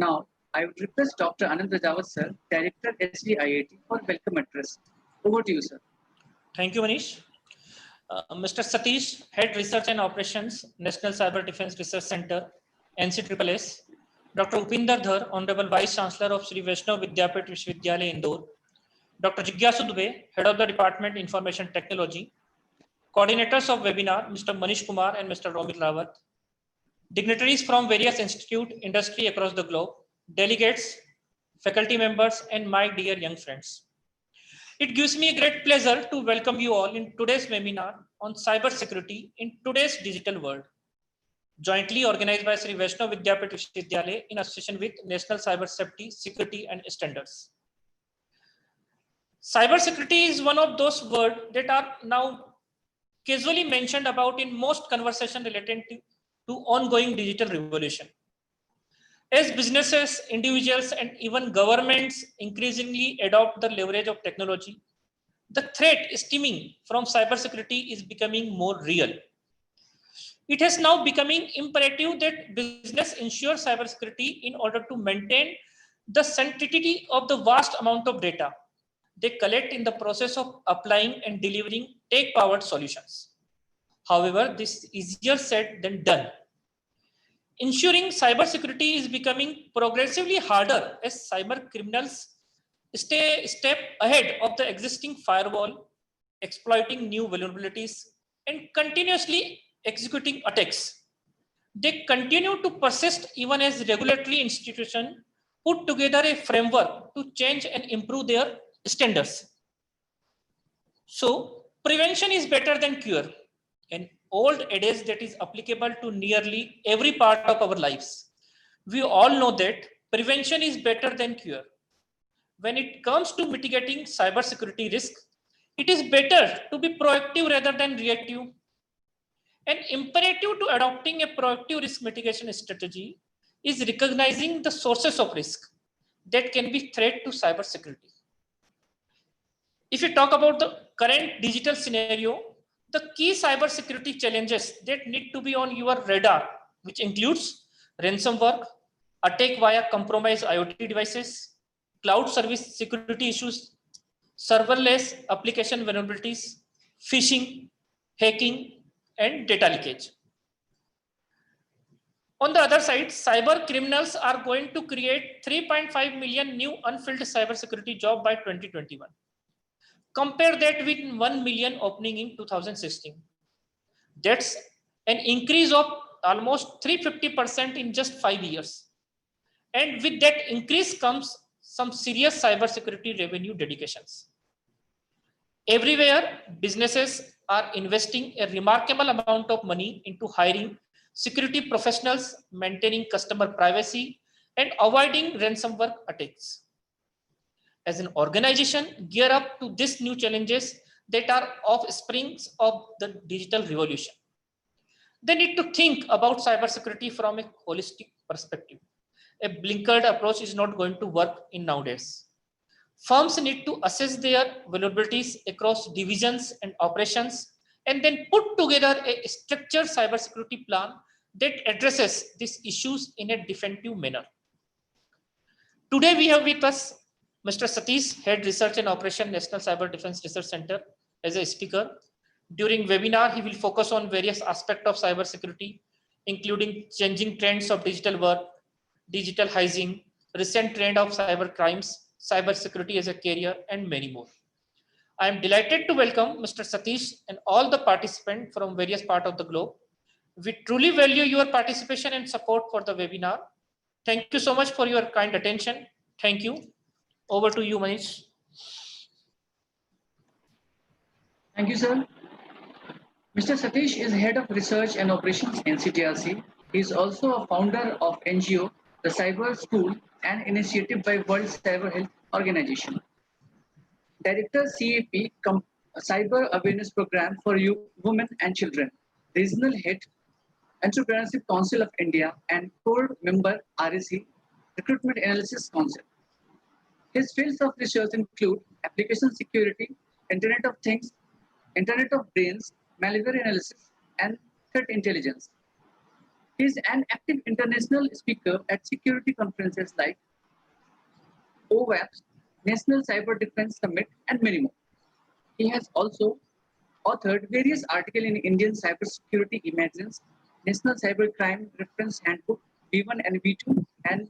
Now, I would request Dr. Anand Rajawat sir, Director SDIIT, for welcome address. Over to you, sir. Thank you, Manish. Mr. Satish, Head Research and Operations, National Cyber Defense Research Center, NCSSS. Dr. Upinder Dhar, Honorable Vice Chancellor of Sri Vaishnav Vidyapit Vishwavidyalaya, Indore. Dr. Jigyasu Dubey, Head of the Department Information Technology. Coordinators of webinar, Mr. Manish Kumar and Mr. Romit Rawat. Dignitaries from various institute, industry across the globe, delegates, faculty members, and my dear young friends. It gives me a great pleasure to welcome you all in today's webinar on cybersecurity in today's digital world, jointly organized by Sri Vaishnav Vidyapit Vishwavidyalaya in association with National Cyber Safety, Security and Standards. Cybersecurity is one of those words that are now casually mentioned about in most conversation related to ongoing digital revolution. As businesses, individuals, and even governments increasingly adopt the leverage of technology, the threat stemming from cybersecurity is becoming more real. It has now becoming imperative that business ensure cybersecurity in order to maintain the sanctity of the vast amount of data they collect in the process of applying and delivering tech-powered solutions. However, this is easier said than done. Ensuring cybersecurity is becoming progressively harder as cyber criminals stay a step ahead of the existing firewall, exploiting new vulnerabilities, and continuously executing attacks. They continue to persist even as regulatory institutions put together a framework to change and improve their standards. So, prevention is better than cure, an old adage that is applicable to nearly every part of our lives. We all know that prevention is better than cure. When it comes to mitigating cybersecurity risk, it is better to be proactive rather than reactive. An imperative to adopting a proactive risk mitigation strategy is recognizing the sources of risk that can be threat to cybersecurity. If you talk about the current digital scenario, the key cybersecurity challenges that need to be on your radar, which includes ransomware, attack via compromised IoT devices, cloud service security issues, serverless application vulnerabilities, phishing, hacking, and data leakage. On the other side, cyber criminals are going to create 3.5 million new unfilled cybersecurity jobs by 2021. Compare that with 1 million opening in 2016. That's an increase of almost 350% in just 5 years. And with that increase comes some serious cybersecurity revenue dedications. Everywhere, businesses are investing a remarkable amount of money into hiring security professionals, maintaining customer privacy, and avoiding ransomware attacks. As an organization, gear up to these new challenges that are offsprings of the digital revolution. They need to think about cybersecurity from a holistic perspective. A blinkered approach is not going to work in nowadays. Firms need to assess their vulnerabilities across divisions and operations and then put together a structured cybersecurity plan that addresses these issues in a definitive manner. Today we have with us Mr. Satish, Head Research and Operation, National Cyber Defense Research Center, as a speaker. During webinar, he will focus on various aspects of cybersecurity, including changing trends of digital work, digital hygiene, recent trend of cyber crimes, cybersecurity as a career, and many more. I am delighted to welcome Mr. Satish and all the participants from various parts of the globe. We truly value your participation and support for the webinar. Thank you so much for your kind attention. Thank you. Over to you, Manish. Thank you, sir. Mr. Satish is Head of Research and Operations NCTRC. He is also a founder of NGO, the Cyber School, an initiative by World Cyber Health Organization. Director CAP, Cyber Awareness Program for Youth, Women and Children. Regional Head, Entrepreneurship Council of India, and core member RAC, Recruitment Analysis Council. His fields of research include application security, Internet of Things, Internet of Brains, malware analysis, and threat intelligence. He is an active international speaker at security conferences like OWASP, National Cyber Defense Summit, and many more. He has also authored various articles in Indian cybersecurity magazines, National Cybercrime Reference Handbook V1 and V2, and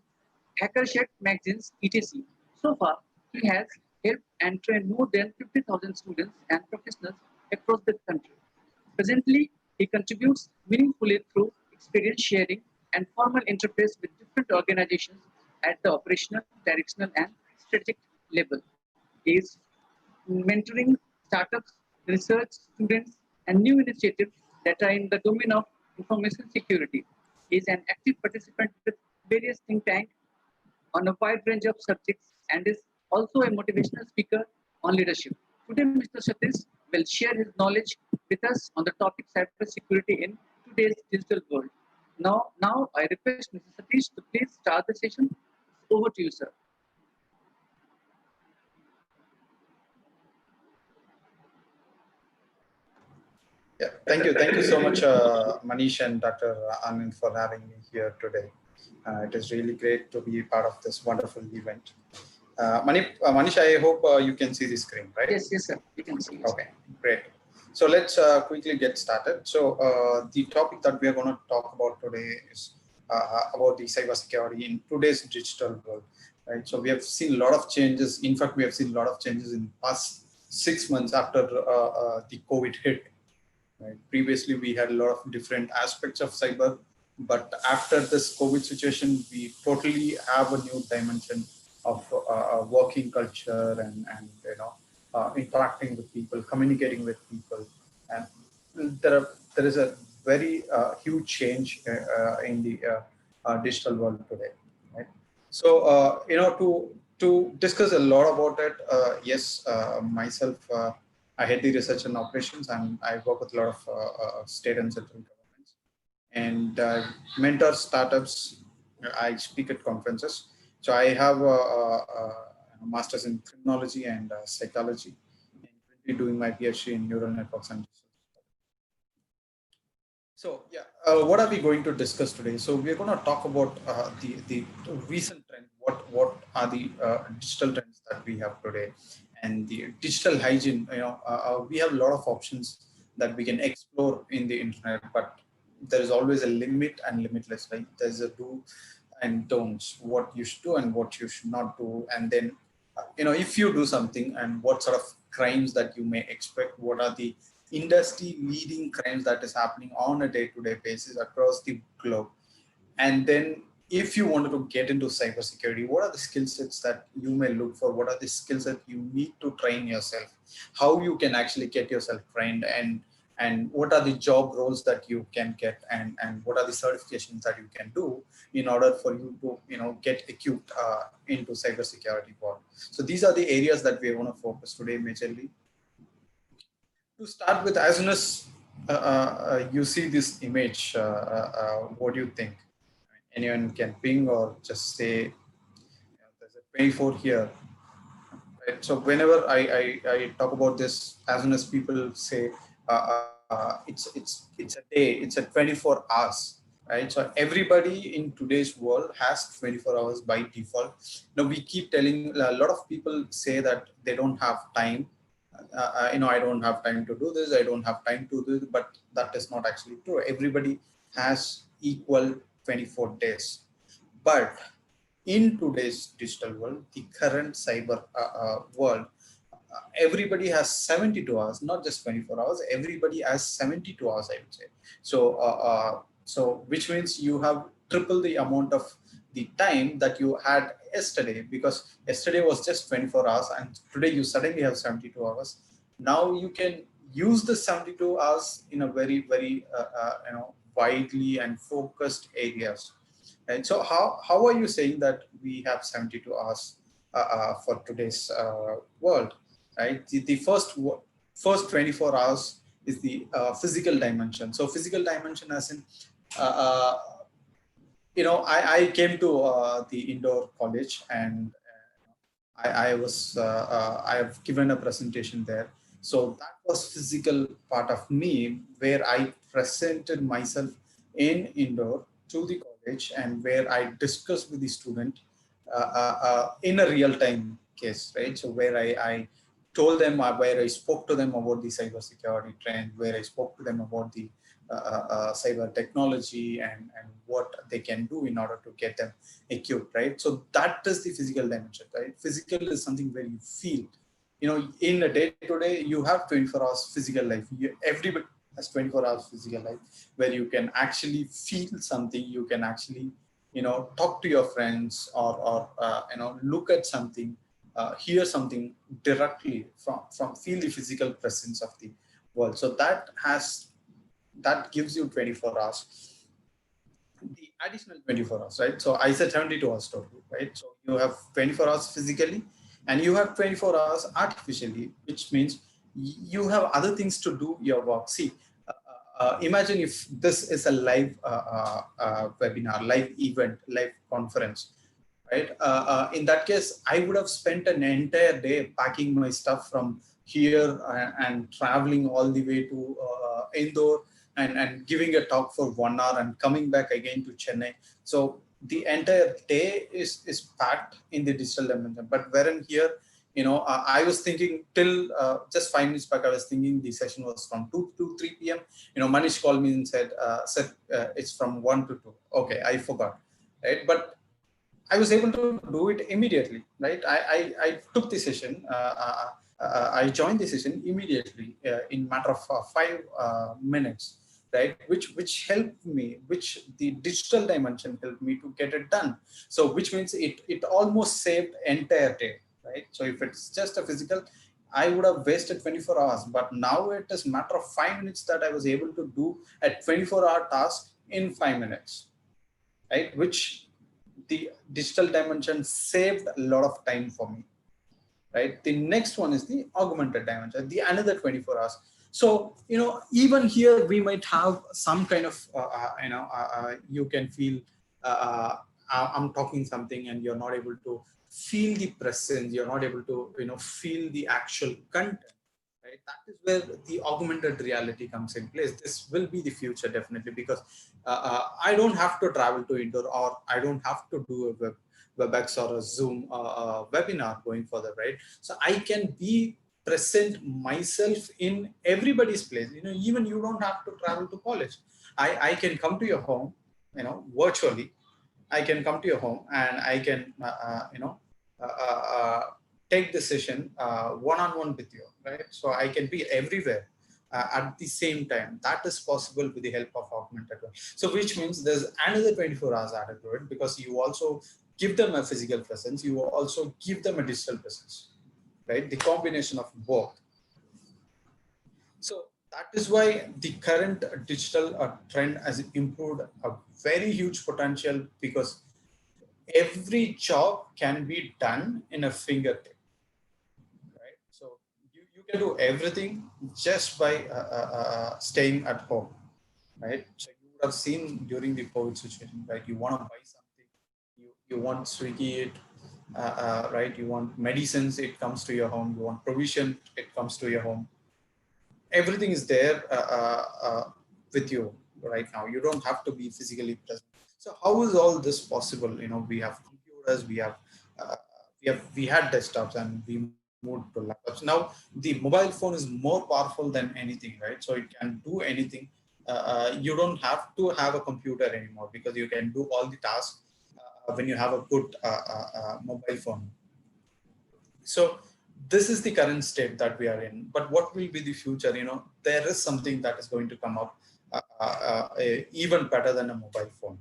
Hackershed magazines, etc. So far, he has helped and trained more than 50,000 students and professionals across the country. Presently, he contributes meaningfully through experience sharing and formal interface with different organizations at the operational, directional, and strategic level. He is mentoring startups, research students, and new initiatives that are in the domain of information security. He is an active participant with various think tanks on a wide range of subjects and is also a motivational speaker on leadership. Today, Mr. Satish will share his knowledge with us on the topic cybersecurity in today's digital world. Now I request Mr. Satish to please start the session. Over to you, sir. Yeah, thank you so much, Manish and Dr. Anand, for having me here today. It is really great to be part of this wonderful event. Manish, I hope you can see the screen, right? Yes, sir. You can see. Okay, great. So let's quickly get started. So the topic that we are going to talk about today is about the cybersecurity in today's digital world, right? So we have seen a lot of changes. In fact, we have seen a lot of changes in the past 6 months after the COVID hit. Right. Previously, we had a lot of different aspects of cyber, but after this COVID situation, we totally have a new dimension of working culture and interacting with people, communicating with people, and there is a very huge change in the digital world today. Right. So to discuss a lot about it, yes, myself. I head the research and operations, and I work with a lot of state and central governments and mentor startups. I speak at conferences. So I have a master's in criminology and psychology, and currently doing my PhD in neural networks and digital. So yeah, what are we going to discuss today? So we're going to talk about the recent trend. What are the digital trends that we have today, and the digital hygiene? We have a lot of options that we can explore in the internet, but there is always a limit and limitless. Right? There's a do and don'ts. What you should do and what you should not do, and then if you do something, and what sort of crimes that you may expect. What are the industry leading crimes that is happening on a day-to-day basis across the globe? And then if you wanted to get into cybersecurity, what are the skill sets that you may look for? What are the skills that you need to train yourself? How you can actually get yourself trained, and what are the job roles that you can get, and what are the certifications that you can do in order for you to get equipped into cybersecurity world. So these are the areas that we want to focus today majorly. To start with, as soon as you see this image, what do you think? Anyone can ping or just say there's a 24 here. Right? So whenever I talk about this, as soon as people say it's a day, it's a 24 hours, right? So everybody in today's world has 24 hours by default. Now we keep telling, a lot of people say that they don't have time. I don't have time to do this. I don't have time to do this, but that is not actually true. Everybody has equal 24 days. But in today's digital world, the current cyber world, everybody has 72 hours, not just 24 hours. Everybody has 72 hours, I would say. So which means you have triple the amount of the time that you had yesterday, because yesterday was just 24 hours and today you suddenly have 72 hours. Now you can use the 72 hours in a very, very widely and focused areas. And so how are you saying that we have 72 hours for today's world, right? The first 24 hours is the physical dimension. So physical dimension as in, I came to the indoor college, and I have given a presentation there. So that was physical part of me, where I presented myself in indoor to the college and where I discuss with the student in a real time case, right? So where I told them, where I spoke to them about the cybersecurity trend, where I spoke to them about the cyber technology and what they can do in order to get them equipped, right? So that is the physical dimension, right? Physical is something where you feel, in a day to day, you have 24 hours physical life. Everybody has 24 hours physical life where you can actually feel something, you can actually, talk to your friends or look at something, hear something directly from feel the physical presence of the world. So that gives you 24 hours, the additional 24 hours, right? So I said 72 hours total, right? So you have 24 hours physically and you have 24 hours artificially, which means you have other things to do your work. See, imagine if this is a live webinar, live event, live conference, right? In that case, I would have spent an entire day packing my stuff from here and traveling all the way to Indore and giving a talk for 1 hour and coming back again to Chennai. So the entire day is packed in the digital dimension. But wherein here, I was thinking till just 5 minutes back, I was thinking the session was from 2 to 3 p.m. Manish called me and said it's from 1 to 2. Okay, I forgot, right? But I was able to do it immediately, right? I took the session, I joined the session immediately in matter of 5 minutes, right? Which helped me, which the digital dimension helped me to get it done. So which means it almost saved entire day, right? So if it's just a physical, I would have wasted 24 hours, but now it is matter of 5 minutes that I was able to do a 24-hour task in 5 minutes, right? Which the digital dimension saved a lot of time for me, right? The next one is the augmented dimension, the another 24 hours. So, even here we might have some kind of, you can feel, I'm talking something and you're not able to feel the presence, you're not able to, feel the actual content, right? That is where the augmented reality comes in place. This will be the future definitely, because I don't have to travel to Indore, or I don't have to do a WebEx or a Zoom webinar going further, right? So I can be present myself in everybody's place. Even you don't have to travel to college. I can come to your home, virtually. I can come to your home and I can, take the session one-on-one with you, right? So I can be everywhere at the same time. That is possible with the help of augmented reality. So which means there's another 24 hours added to it, because you also give them a physical presence, you also give them a digital presence, right? The combination of both. So that is why the current digital trend has improved a very huge potential, because every job can be done in a fingertip, right? So you can do everything just by staying at home, right? So you would have seen during the COVID situation, right? You want to buy something, you want Swiggy it, right? You want medicines, it comes to your home. You want provision, it comes to your home. Everything is there with you right now. You don't have to be physically present. So how is all this possible? We have computers, uh, we had desktops, and we moved to laptops. Now the mobile phone is more powerful than anything, right? So it can do anything. You don't have to have a computer anymore, because you can do all the tasks when you have a good mobile phone. So this is the current state that we are in. But what will be the future? There is something that is going to come up even better than a mobile phone,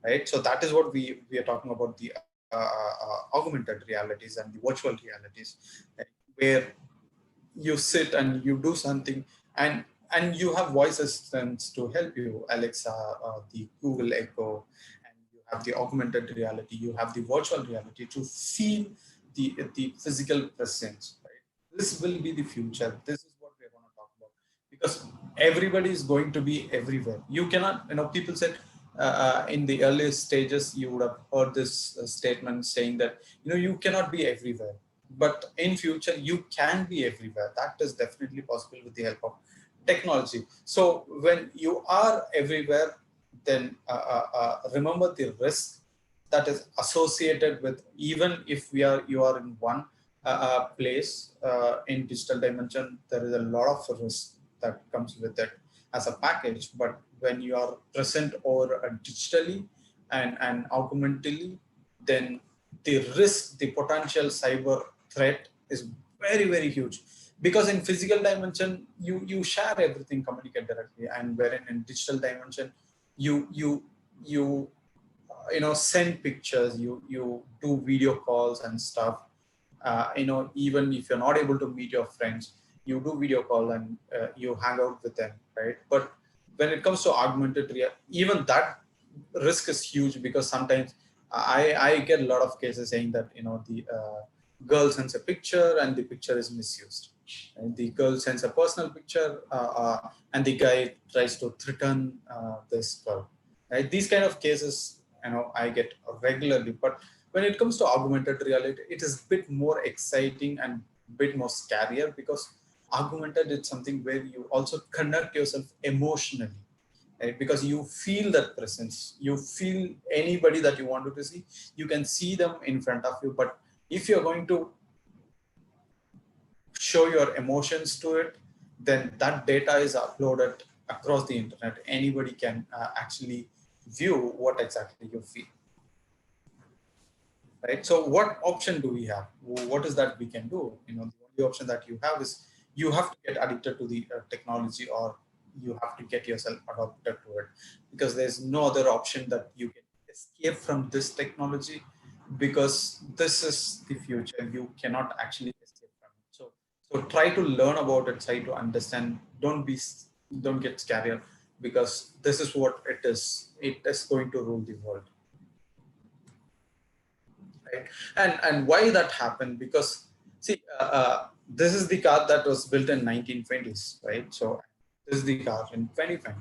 right? So that is what we are talking about, the augmented realities and the virtual realities, right? Where you sit and you do something, and you have voice assistants to help you, Alexa, the Google Echo, and you have the augmented reality, you have the virtual reality to feel the physical presence, right? This will be the future. This is what we're going to talk about, because everybody is going to be everywhere. You cannot, people said in the earliest stages, you would have heard this statement saying that, you cannot be everywhere, but in future you can be everywhere. That is definitely possible with the help of technology. So when you are everywhere, then remember the risk that is associated with, even if you are in one place in digital dimension, there is a lot of risk that comes with it as a package. But when you are present over digitally and augmentedly, then the risk, the potential cyber threat is very, very huge. Because in physical dimension, you share everything, communicate directly, and wherein in digital dimension, you send pictures, you do video calls and stuff. Even if you're not able to meet your friends, you do video call and you hang out with them, right? But when it comes to augmented reality, even that risk is huge, because sometimes I get a lot of cases saying that the girl sends a picture and the picture is misused, and the girl sends a personal picture and the guy tries to threaten this girl, right? These kind of cases I get regularly. But when it comes to augmented reality, it is a bit more exciting and a bit more scarier, because augmented is something where you also connect yourself emotionally, right? Because you feel that presence, you feel anybody that you wanted to see, you can see them in front of you. But if you're going to show your emotions to it, then that data is uploaded across the internet. Anybody can actually view what exactly you feel, right? So what option do we have? What is that we can do? The only option that you have is you have to get addicted to the technology, or you have to get yourself adopted to it, because there's no other option that you can escape from this technology, because this is the future. You cannot actually escape from it. So try to learn about it, try to understand. Don't get scared, because this is what it is. It is going to rule the world. Right? And why that happened? Because see, this is the car that was built in 1920s, right? So this is the car in 2020,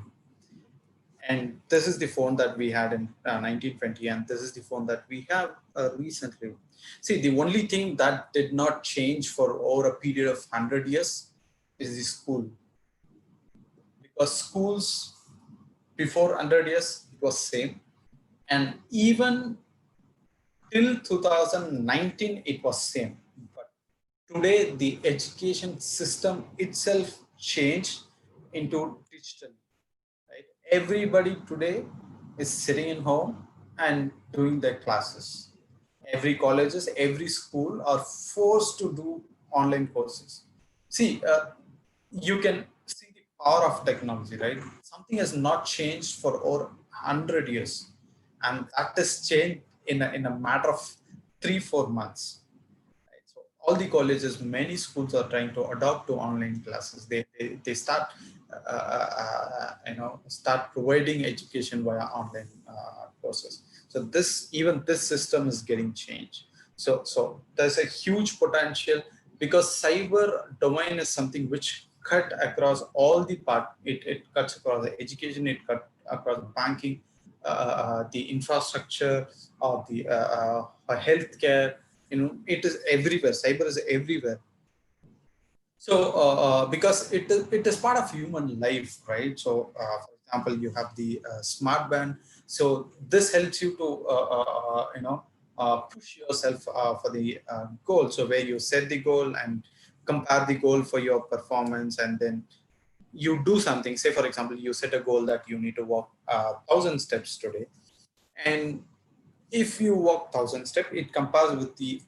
and this is the phone that we had in 1920, and this is the phone that we have recently. See, the only thing that did not change for over a period of 100 years is the school, because schools before 100 years it was same, and even till 2019 it was same. But today the education system itself changed into digital, right? Everybody today is sitting in home and doing their classes. Every colleges, every school are forced to do online courses. See, you can see the power of technology, right? Something has not changed for over 100 years, and that has changed in a matter of 3-4 months. Right? So all the colleges, many schools are trying to adopt to online classes. They start start providing education via online courses. So this system is getting changed. So there's a huge potential, because cyber domain is something which cut across all the part. It cuts across the education, it cut across banking, the infrastructure, or the healthcare. It is everywhere. Cyber is everywhere. So because it is part of human life, right? So for example, you have the smart band. So this helps you to push yourself for the goal. So where you set the goal and compare the goal for your performance, and then you do something. Say for example, you set a goal that you need to walk 1,000 steps today, and if you walk 1,000 steps, it compares with the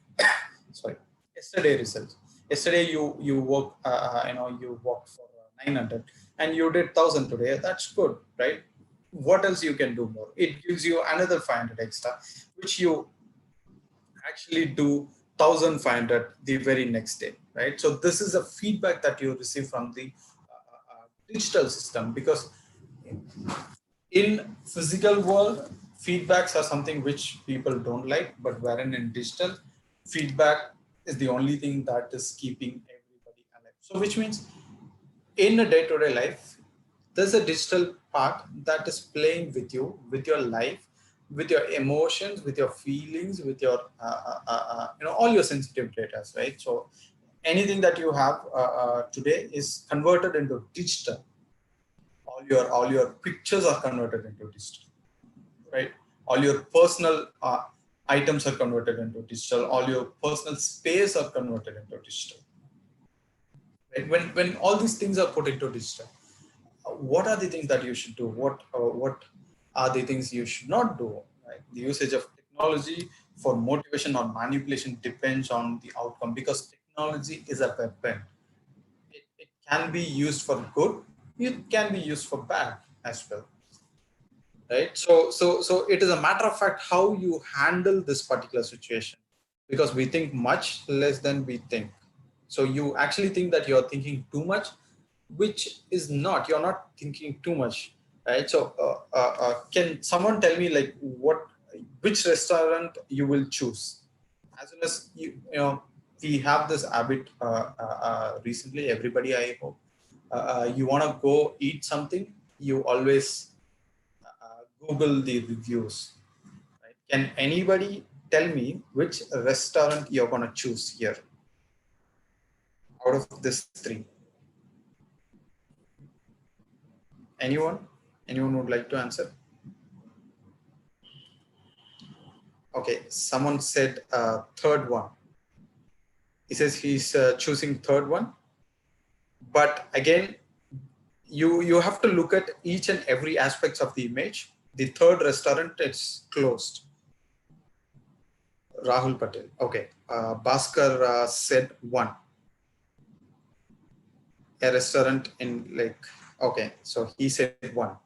sorry, yesterday results. Yesterday you walk you walked for 900 and you did 1,000 today. That's good, right? What else you can do more? It gives you another 500 extra, which you actually do 1,500 the very next day, right? So this is a feedback that you receive from the digital system, because in physical world, feedbacks are something which people don't like, but wherein in digital, feedback is the only thing that is keeping everybody alive. So which means in a day-to-day life, there's a digital part that is playing with your life, with your emotions, with your feelings, with your all your sensitive data, right? So anything that you have today is converted into digital. All your pictures are converted into digital. right? All your personal items are converted into digital. All your personal space are converted into digital. Right? When all these things are put into digital, what are the things that you should do? What are the things you should not do? Right? The usage of technology for motivation or manipulation depends on the outcome, because technology is a weapon. It can be used for good. It can be used for bad as well. Right? So it is a matter of fact how you handle this particular situation, because we think much less than we think. So you actually think that you're thinking too much, which is not. You're not thinking too much, right? So can someone tell me like which restaurant you will choose as soon as we have this habit recently, everybody, I hope, you want to go eat something, you always Google the reviews, right? Can anybody tell me which restaurant you're going to choose here out of this three? Anyone? Anyone would like to answer? Okay, someone said third one. He says he's choosing third one. But again, you have to look at each and every aspects of the image. The third restaurant is closed. Rahul Patel. Okay. Bhaskar said one. A restaurant in like, okay, so he said one.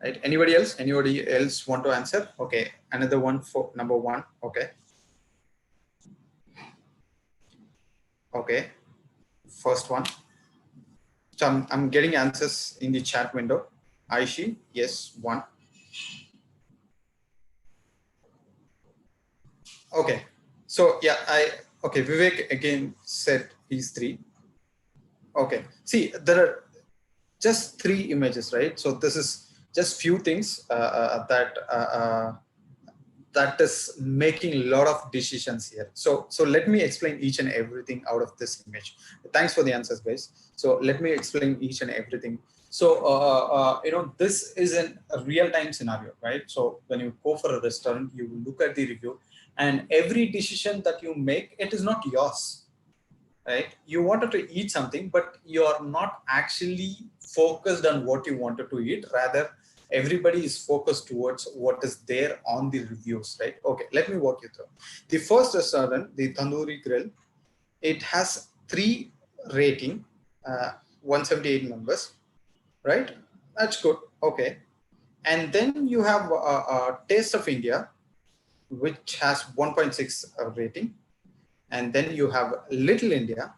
Right? Anybody else? Anybody else want to answer? Okay, another one for number one. Okay. Okay, first one. So I'm getting answers in the chat window. Aishi, yes, one. Okay, so yeah, okay, Vivek again said he's three. Okay, see, there are just three images, right? So this is just few things that is making a lot of decisions here. So let me explain each and everything out of this image. Thanks for the answers, guys. So let me explain each and everything. So this is a real-time scenario, right? So when you go for a restaurant, you look at the review, and every decision that you make, it is not yours, right? You wanted to eat something, but you're not actually focused on what you wanted to eat. Rather, everybody is focused towards what is there on the reviews, right? Okay, let me walk you through. The first restaurant, the Tandoori Grill, it has 3 rating, 178 members, right? That's good. Okay. And then you have Taste of India, which has 1.6 rating. And then you have Little India,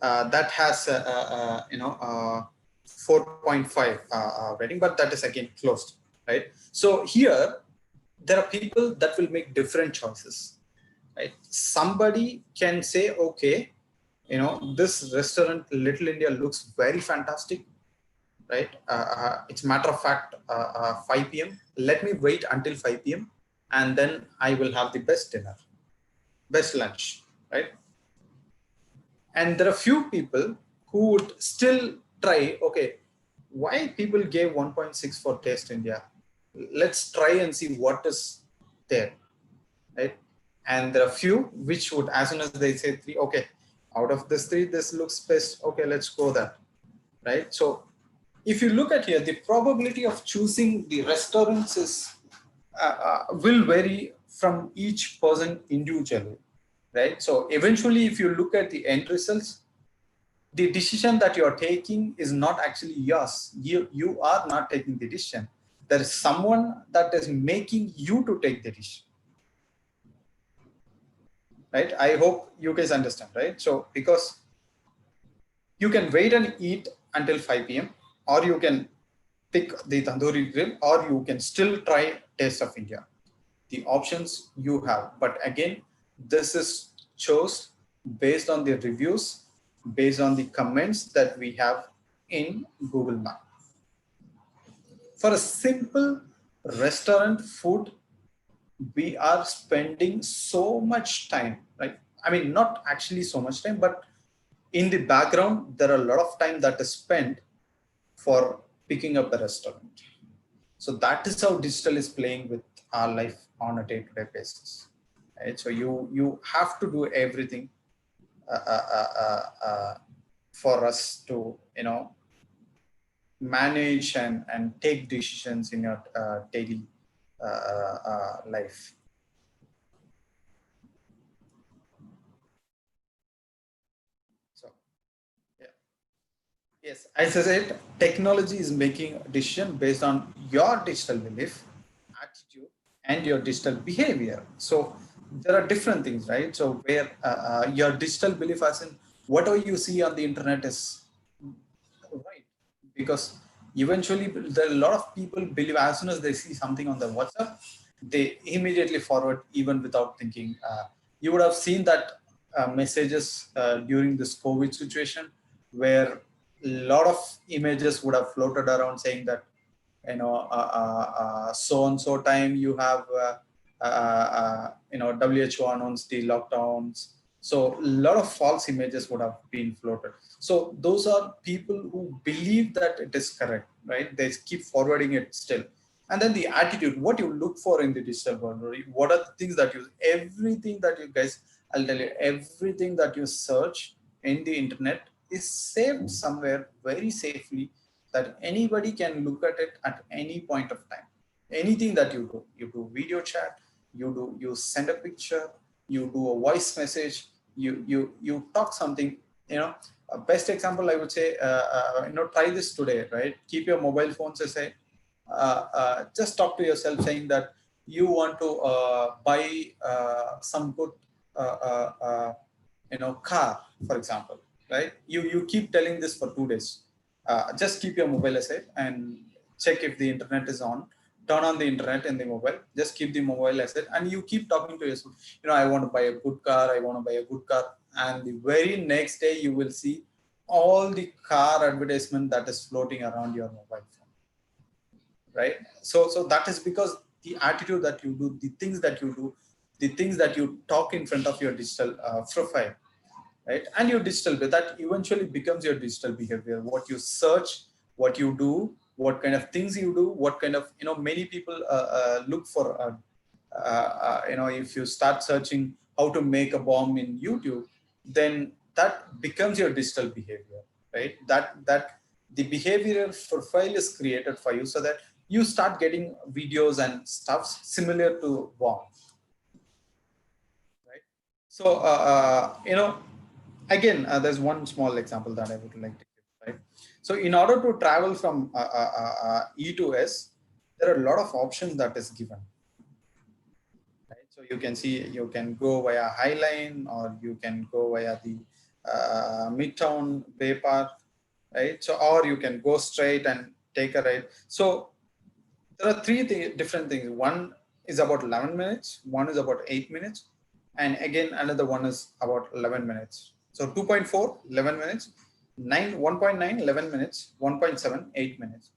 that has 4.5 rating, but that is again closed, right? So here there are people that will make different choices, right? Somebody can say, okay, this restaurant Little India looks very fantastic, right? It's a matter of fact 5 p.m. Let me wait until 5 p.m. and then I will have the best dinner, best lunch, right? And there are few people who would still try, okay, why people gave 1.6 for Taste India? Let's try and see what is there, right? And there are few which would, as soon as they say 3, okay, out of this 3, this looks best. Okay, let's go that, right? So if you look at here, the probability of choosing the restaurants is will vary from each person individually, right? So eventually, if you look at the end results, the decision that you are taking is not actually yours. You are not taking the decision. There is someone that is making you to take the decision, right? I hope you guys understand, right? So because you can wait and eat until 5 p.m. or you can pick the tandoori grill, or you can still try Taste of India. The options you have, but again, this is chose based on the reviews, based on the comments that we have in Google Map. For a simple restaurant food, we are spending so much time, right? I mean, not actually so much time, but in the background, there are a lot of time that is spent for picking up a restaurant. So that is how digital is playing with our life on a day-to-day basis, right? So you have to do everything uh, uh, uh, for us to manage and take decisions in your daily life. So yeah. Yes, as I said, technology is making a decision based on your digital belief, attitude, and your digital behavior. So there are different things, right? So where your digital belief, as in whatever you see on the internet, is right, because eventually there are a lot of people believe as soon as they see something on the WhatsApp, they immediately forward even without thinking. You would have seen that messages during this COVID situation, where a lot of images would have floated around saying that so and so time you have WHO announced the lockdowns. So a lot of false images would have been floated. So those are people who believe that it is correct, right? They keep forwarding it still. And then the attitude, what you look for in the digital world, what are the things that everything that you guys, I'll tell you, everything that you search in the internet is saved somewhere very safely, that anybody can look at it at any point of time. Anything that you do video chat, you send a picture, you do a voice message, you talk something. A best example I would say, try this today, right? Keep your mobile phones aside. Just talk to yourself saying that you want to buy some good car, for example, right? You keep telling this for 2 days. Just keep your mobile aside and check if the internet is on. Turn on the internet in the mobile. Just keep the mobile aside, and you keep talking to yourself. I want to buy a good car. I want to buy a good car. And the very next day, you will see all the car advertisement that is floating around your mobile phone, right? So that is because the attitude that you do, the things that you do, the things that you talk in front of your digital profile, right? And your digital, that eventually becomes your digital behavior. What you search, what you do, what kind of things you do, what kind of, many people look for, if you start searching how to make a bomb in YouTube, then that becomes your digital behavior, right? That the behavioral profile is created for you, so that you start getting videos and stuff similar to bomb, right? So again, there's one small example that I would like to give, right? So in order to travel from E to S, there are a lot of options that is given, right? So you can see, you can go via High Line, or you can go via the Midtown Bay Path, right? So, or you can go straight and take a ride. So there are three different things. One is about 11 minutes, one is about 8 minutes, and again another one is about 11 minutes. So 2.4, 11 minutes, 1.9, 11 minutes, 1.7, 8 minutes.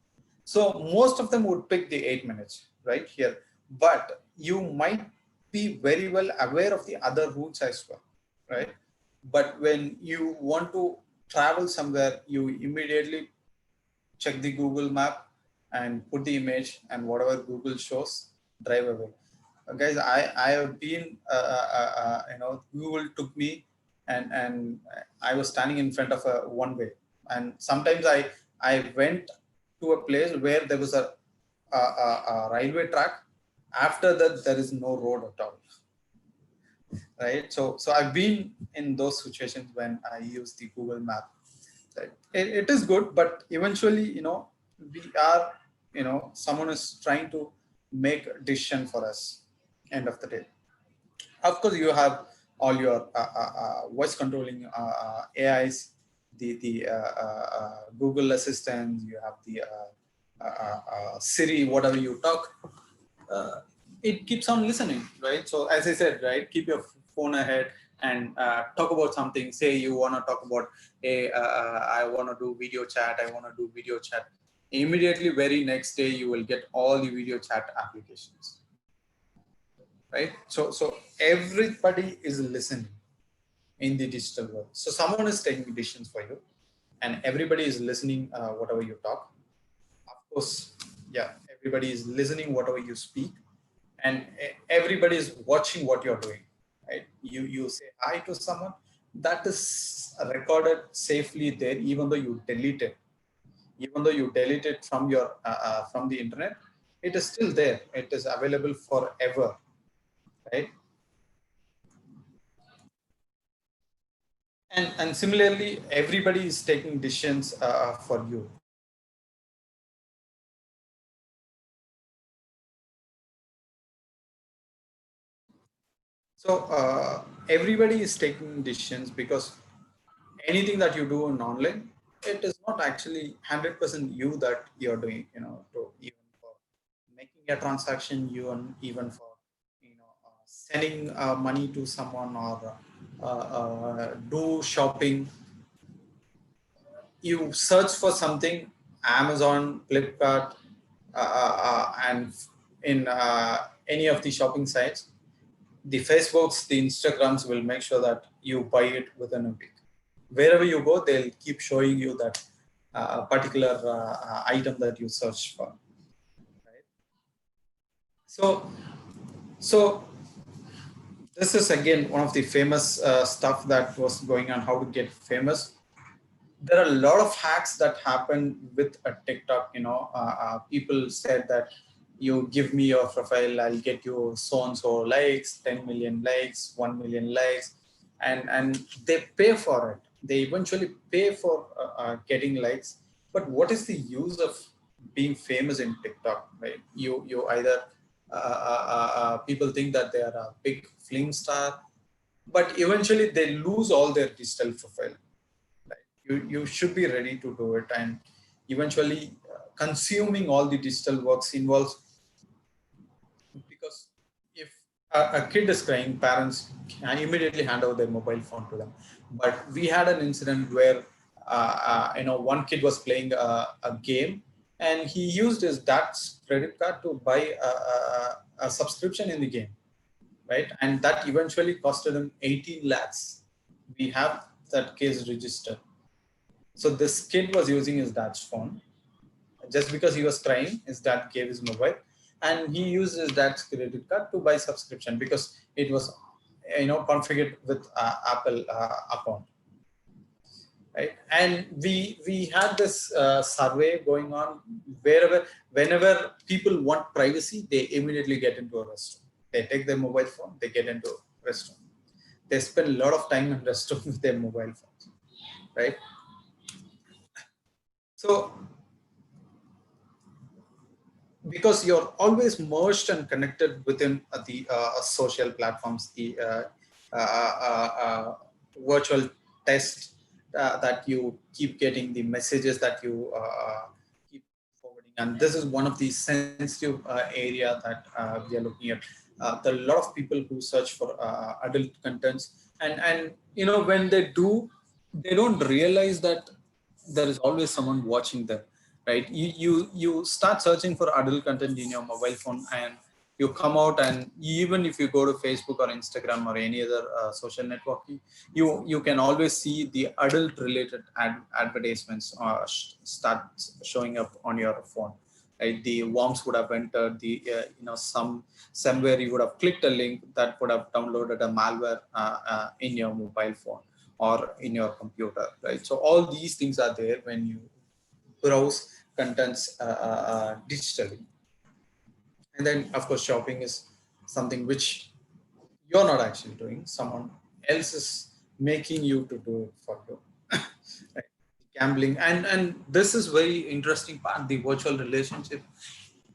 So most of them would pick the 8 minutes right here, but you might be very well aware of the other routes as well, right? But when you want to travel somewhere, you immediately check the Google map and put the image, and whatever Google shows, drive away. Guys, I have been, Google took me, and I was standing in front of a one way. And sometimes I went to a place where there was a railway track. After that, there is no road at all, right? So I've been in those situations when I use the Google map. Right? It is good, but eventually, we are, someone is trying to make a decision for us. End of the day, of course, you have all your voice controlling AIs, the Google Assistant. You have the Siri, whatever you talk, uh, it keeps on listening, right? So as I said, right, keep your phone ahead and talk about something. Say you want to talk about, hey, I want to do video chat. I want to do video chat. Immediately, very next day, you will get all the video chat applications, right? So everybody is listening in the digital world. So someone is taking decisions for you, and everybody is listening whatever you talk. Of course, yeah, everybody is listening whatever you speak, and everybody is watching what you're doing, right? You say hi to someone, that is recorded safely there, even though you delete it. Even though you delete it from your from the internet, it is still there. It is available forever, right? And similarly, everybody is taking decisions for you. So everybody is taking decisions because anything that you do in online, it is not actually 100% you that you're doing. You know, to even for making a transaction, even for sending money to someone, or do shopping. You search for something, Amazon, Flipkart, and in any of the shopping sites, the Facebooks, the Instagrams will make sure that you buy it within a week. Wherever you go, they'll keep showing you that particular item that you search for. Right? So, so this is again one of the famous stuff that was going on. How to get famous. There are a lot of hacks that happen with a TikTok. People said that you give me your profile, I'll get you so and so likes, 10 million likes, 1 million likes, and they pay for it. They eventually pay for getting likes. But what is the use of being famous in TikTok? Right? You either people think that they are a big film star, but eventually they lose all their digital profile. You should be ready to do it, and eventually consuming all the digital works involves, because if a kid is crying, parents can immediately hand over their mobile phone to them. But we had an incident where one kid was playing a game, and he used his dad's credit card to buy a subscription in the game, right? And that eventually costed him 18 lakhs. We have that case registered. So this kid was using his dad's phone. Just because he was crying, his dad gave his mobile, and he used his dad's credit card to buy subscription because it was, configured with Apple account, right? And we had this survey going on. Whenever people want privacy, they immediately get into a restroom. They take their mobile phone, they get into a restroom. They spend a lot of time in restroom with their mobile phones, right? So because you're always merged and connected within the social platforms, the virtual test that you keep getting, the messages that you keep forwarding. And this is one of the sensitive area that we are looking at. There are a lot of people who search for adult contents, and when they do, they don't realize that there is always someone watching them, right? You start searching for adult content in your mobile phone, and you come out, and even if you go to Facebook or Instagram or any other social network, you can always see the adult related advertisements start showing up on your phone, right? The worms would have entered the somewhere you would have clicked a link that would have downloaded a malware in your mobile phone or in your computer, right? So all these things are there when you browse contents digitally. And then, of course, shopping is something which you're not actually doing. Someone else is making you to do it for you. Right? Gambling, and this is very interesting part, the virtual relationship.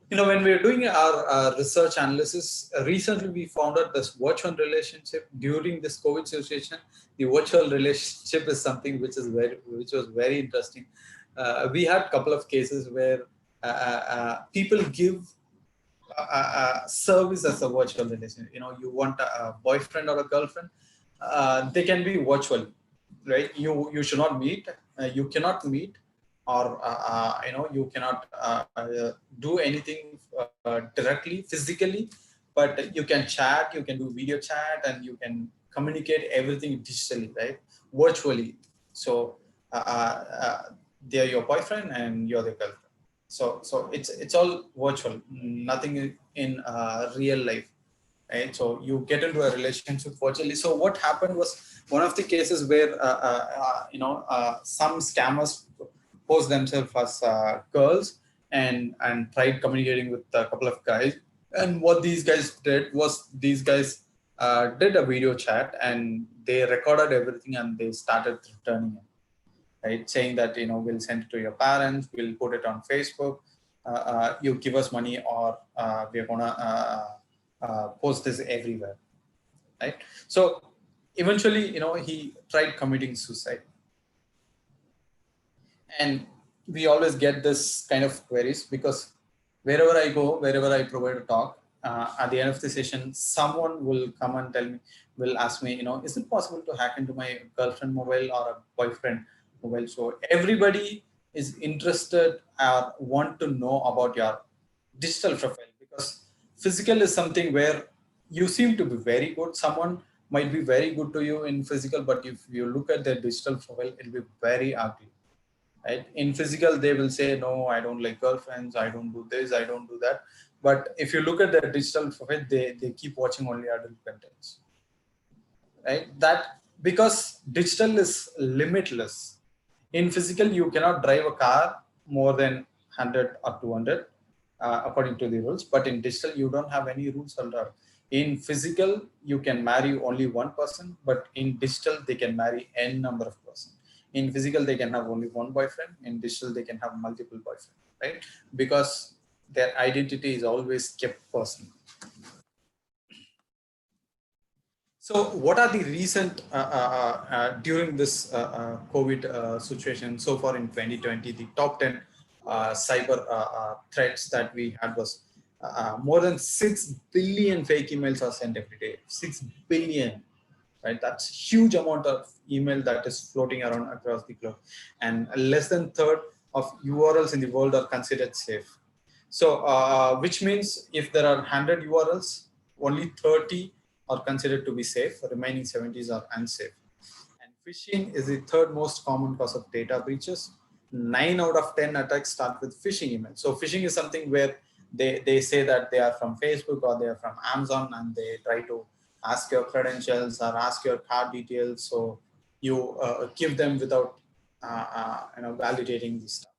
When we're doing our research analysis, recently we found out this virtual relationship during this COVID situation. The virtual relationship is something which was very interesting. We had a couple of cases where people give service as a virtual relationship. You want a boyfriend or a girlfriend, they can be virtual, right? You should not meet, you cannot meet, or you cannot do anything directly physically, but you can chat, you can do video chat, and you can communicate everything digitally, right? Virtually. So they're your boyfriend and you're the girlfriend. So it's all virtual, nothing in real life, right? So you get into a relationship virtually. So what happened was one of the cases where some scammers pose themselves as girls and tried communicating with a couple of guys. And what these guys did was these guys did a video chat and they recorded everything and they started returning it, right? Saying that, we'll send it to your parents, we'll put it on Facebook, you give us money or we're gonna post this everywhere, right? So eventually, he tried committing suicide. And we always get this kind of queries because wherever I go, wherever I provide a talk, at the end of the session, someone will come and will ask me, is it possible to hack into my girlfriend mobile or a boyfriend mobile? So everybody is interested or want to know about your digital profile, because physical is something where you seem to be very good. Someone might be very good to you in physical, but if you look at their digital profile, it'll be very ugly, right? In physical, they will say, no, I don't like girlfriends, I don't do this, I don't do that. But if you look at their digital profile, they keep watching only adult contents, right? That because digital is limitless. In physical, you cannot drive a car more than 100 or 200 according to the rules. But in digital, you don't have any rules at all. In physical, you can marry only one person, but in digital, they can marry n number of persons. In physical, they can have only one boyfriend. In digital, they can have multiple boyfriends, right? Because their identity is always kept personal. So, what are the recent during this COVID situation so far in 2020? The top 10 cyber threats that we had was more than 6 billion fake emails are sent every day. 6 billion, right? That's huge amount of email that is floating around across the globe, and less than third of URLs in the world are considered safe. So, which means if there are 100 URLs, only 30 are considered to be safe, the remaining 70s are unsafe. And phishing is the third most common cause of data breaches. 9 out of 10 attacks start with phishing email. So phishing is something where they say that they are from Facebook or they are from Amazon, and they try to ask your credentials or ask your card details. So you give them without validating this stuff.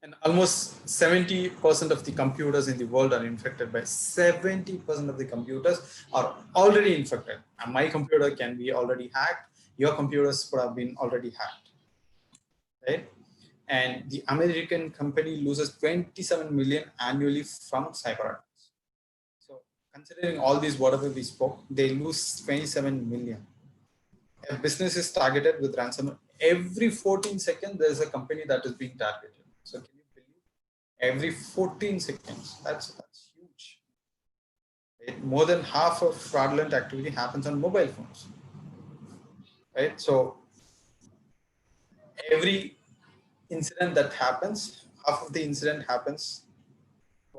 And almost 70% of the computers in the world are infected by 70% of the computers are already infected. And my computer can be already hacked. Your computers could have been already hacked, right? And the American company loses 27 million annually from cyber attacks. So considering all these, whatever we spoke, they lose 27 million. A business is targeted with ransomware. Every 14 seconds, there's a company that is being targeted. So can you believe? Every 14 seconds, that's huge. Right? More than half of fraudulent activity happens on mobile phones, right? So every incident that happens, half of the incident happens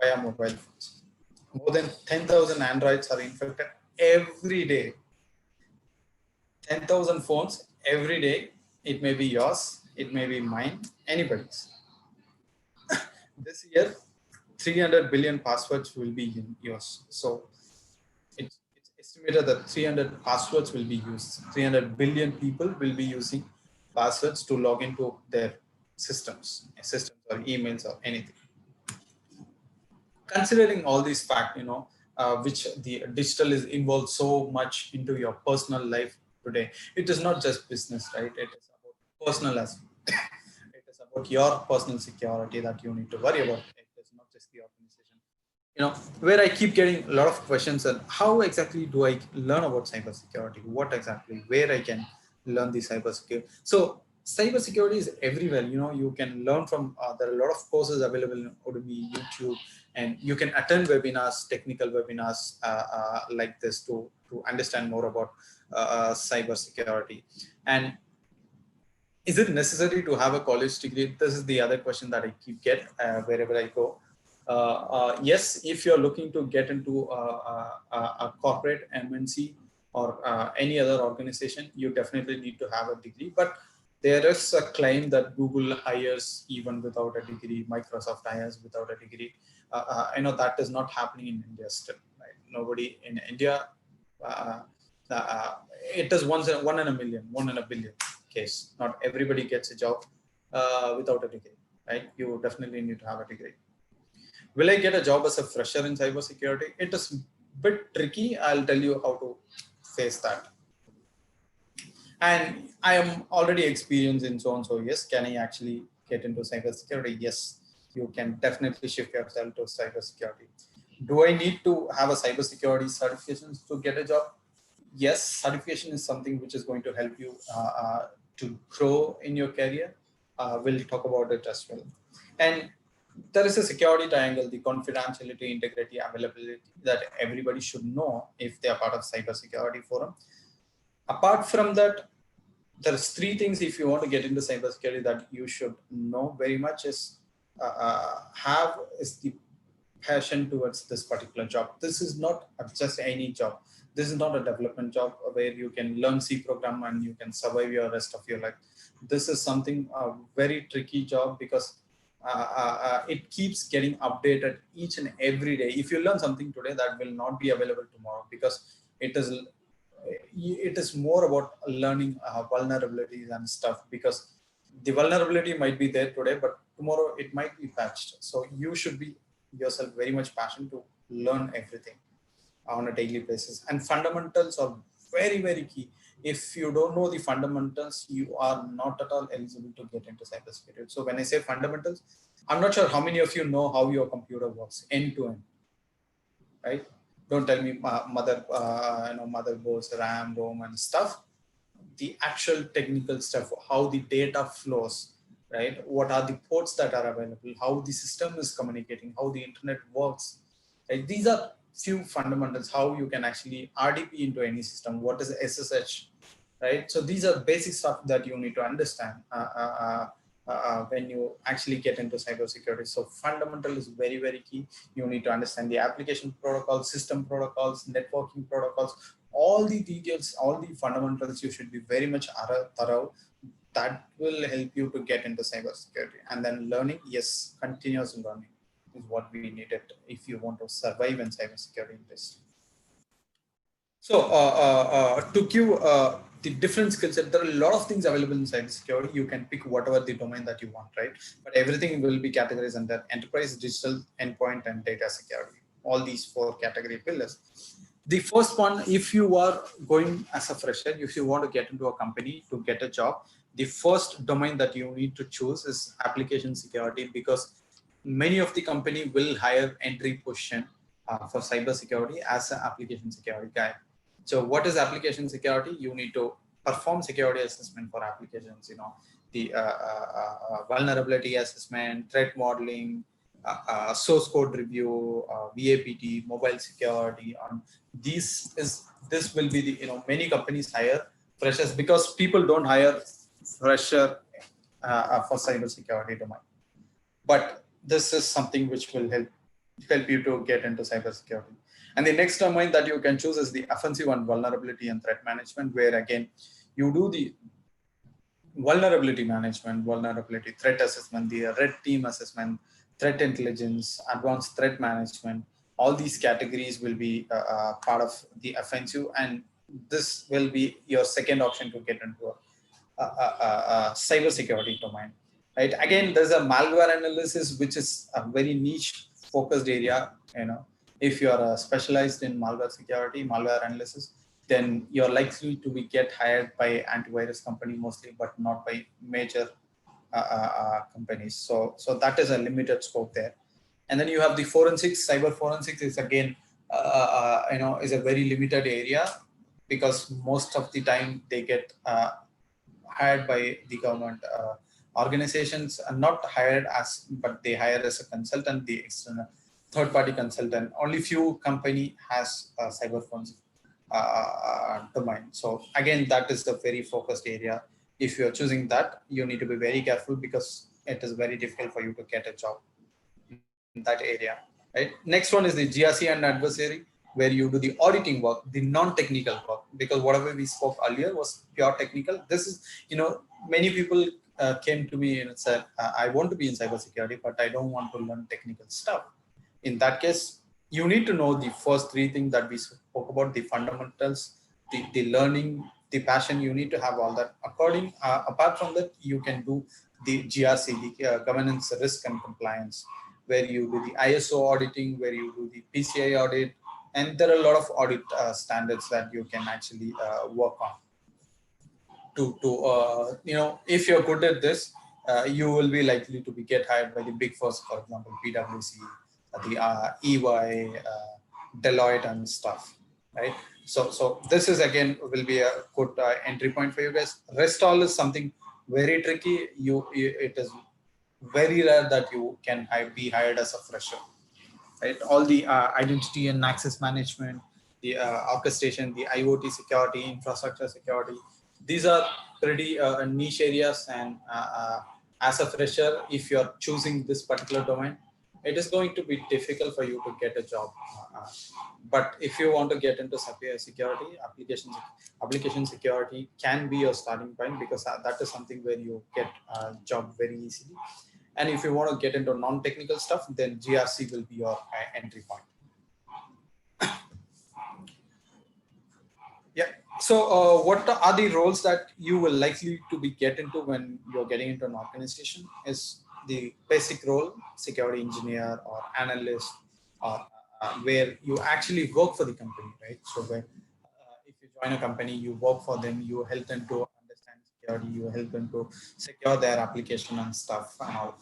via mobile phones. More than 10,000 Androids are infected every day. 10,000 phones every day. It may be yours, it may be mine, anybody's. This year, 300 billion passwords will be in use. So it's estimated that 300 passwords will be used. 300 billion people will be using passwords to log into their systems or emails or anything. Considering all these facts, which the digital is involved so much into your personal life today, it is not just business, right? It is about personal as well. It is about your personal security that you need to worry about. It is not just the organization. Where I keep getting a lot of questions on how exactly do I learn about cybersecurity? What exactly, where I can learn the cybersecurity? So cybersecurity is everywhere. You can learn from, there are a lot of courses available in Udemy, YouTube, and you can attend webinars, technical webinars like this to understand more about cybersecurity. And is it necessary to have a college degree? This is the other question that I keep get wherever I go. Yes, if you're looking to get into a corporate MNC or any other organization, you definitely need to have a degree. But There is a claim that Google hires even without a degree, Microsoft hires without a degree. I know that is not happening in India still. Right? Nobody in India. Uh, uh, it is one in a million, one in a billion case. Not everybody gets a job without a degree. Right? You definitely need to have a degree. Will I get a job as a fresher in cybersecurity? It is a bit tricky. I'll tell you how to face that. And I am already experienced in so and so. Yes, can I actually get into cybersecurity? Yes, you can definitely shift yourself to cybersecurity. Do I need to have a cybersecurity certification to get a job? Yes, certification is something which is going to help you to grow in your career. We'll talk about it as well. And there is a security triangle, the confidentiality, integrity, availability that everybody should know if they are part of cybersecurity forum. Apart from that, there's three things if you want to get into cybersecurity that you should know very much is have is the passion towards this particular job. This is not just any job. This is not a development job where you can learn C program and you can survive your rest of your life. This is something a very tricky job because it keeps getting updated each and every day. If you learn something today, that will not be available tomorrow because it is more about learning vulnerabilities and stuff because the vulnerability might be there today, but tomorrow it might be patched. So you should be yourself very much passionate to learn everything on a daily basis. And fundamentals are very, very key. If you don't know the fundamentals, you are not at all eligible to get into cybersecurity. So when I say fundamentals, I'm not sure how many of you know how your computer works end to end, right? Don't tell me motherboards, RAM, ROM, and stuff. The actual technical stuff, how the data flows, right? What are the ports that are available? How the system is communicating? How the internet works? Right? These are few fundamentals. How you can actually RDP into any system? What is SSH? Right? So these are basic stuff that you need to understand when you actually get into cybersecurity. So fundamental is very, very key. You need to understand the application protocols, system protocols, networking protocols, all the details, all the fundamentals. You should be very much thorough. That will help you to get into cybersecurity. And then learning, yes, continuous learning is what we needed if you want to survive in cybersecurity industry. So to give the different skill set, there are a lot of things available in cybersecurity. You can pick whatever the domain that you want, right? But everything will be categorized under enterprise, digital, endpoint, and data security. All these four category pillars. The first one, if you are going as a fresher, if you want to get into a company to get a job, the first domain that you need to choose is application security, because many of the company will hire entry position for cybersecurity as an application security guy. So what is application security? You need to perform security assessment for applications, the vulnerability assessment, threat modeling, source code review, VAPT, mobile security. This will be the, many companies hire freshers because people don't hire fresher for cybersecurity domain. But this is something which will help you to get into cybersecurity. And the next domain that you can choose is the offensive and vulnerability and threat management, where again you do the vulnerability management, vulnerability threat assessment, the red team assessment, threat intelligence, advanced threat management. All these categories will be part of the offensive, and this will be your second option to get into a cybersecurity domain. Right? Again, there's a malware analysis, which is a very niche focused area. If you are specialized in malware security, malware analysis, then you're likely to be get hired by antivirus company mostly, but not by major companies. So that is a limited scope there. And then you have the forensics. Cyber forensics is again, is a very limited area, because most of the time they get hired by the government organizations, and not hired as, but they hire as a consultant, the external third-party consultant. Only few company has a cyber forensic domain. So again, that is the very focused area. If you're choosing that, you need to be very careful, because it is very difficult for you to get a job in that area. Right? Next one is the GRC and adversary, where you do the auditing work, the non-technical work. because whatever we spoke earlier was pure technical. This is, many people came to me and said, I want to be in cybersecurity, but I don't want to learn technical stuff. In that case, you need to know the first three things that we spoke about, the fundamentals, the learning, the passion. You need to have all that. Apart from that, you can do the GRC, the governance, risk and compliance, where you do the ISO auditing, where you do the PCI audit, and there are a lot of audit standards that you can actually work on. If you're good at this, you will be likely to be get hired by the big firms, for example, PwC, the EY, Deloitte, and stuff, right? So this is again will be a good entry point for you guys. Rest all is something very tricky. It is very rare that you can be hired as a fresher, right? All the identity and access management, the orchestration, the IoT security, infrastructure security, these are pretty niche areas. And as a fresher, if you're choosing this particular domain, it is going to be difficult for you to get a job. But if you want to get into security, application security can be your starting point, because that is something where you get a job very easily. And if you want to get into non-technical stuff, then GRC will be your entry point. Yeah. So what are the roles that you will likely to be get into when you're getting into an organization? Is the basic role, security engineer or analyst, or where you actually work for the company, right? So when if you join a company, you work for them, you help them to understand security, you help them to secure their application and stuff and all.